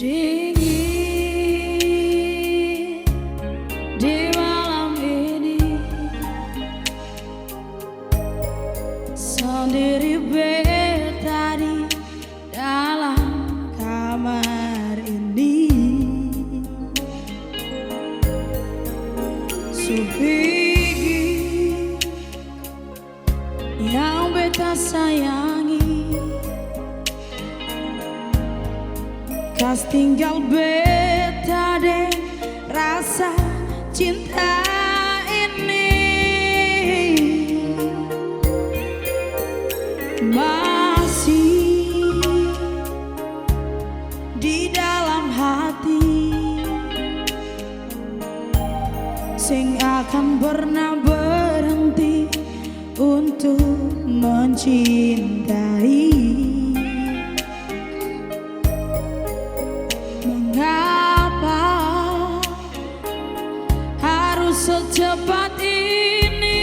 Dingin di malam ini, sendiri beta di dalam kamar ini. Subigi yang beta sayangi, kas tinggal beta deh rasa cinta ini. Masih di dalam hati, sing akan pernah berhenti untuk mencintai. Mengapa harus secepat ini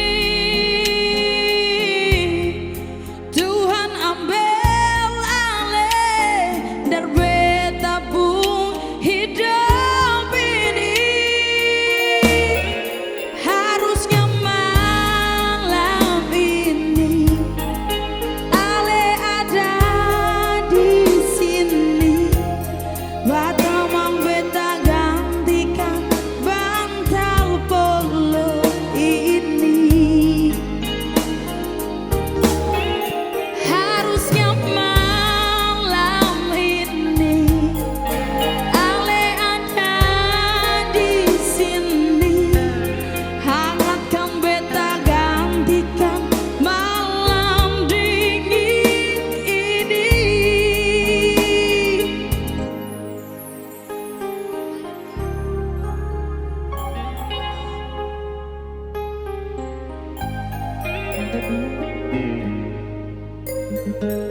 Tuhan ambil alih dari beta pun hidup ini. Harusnya malam ini alih ada di sini. Batamang beta gantikan bantal polo ini. Harusnya malam ini ale ada di sini. Hangatkan beta gantikan malam dingin ini. Thank you.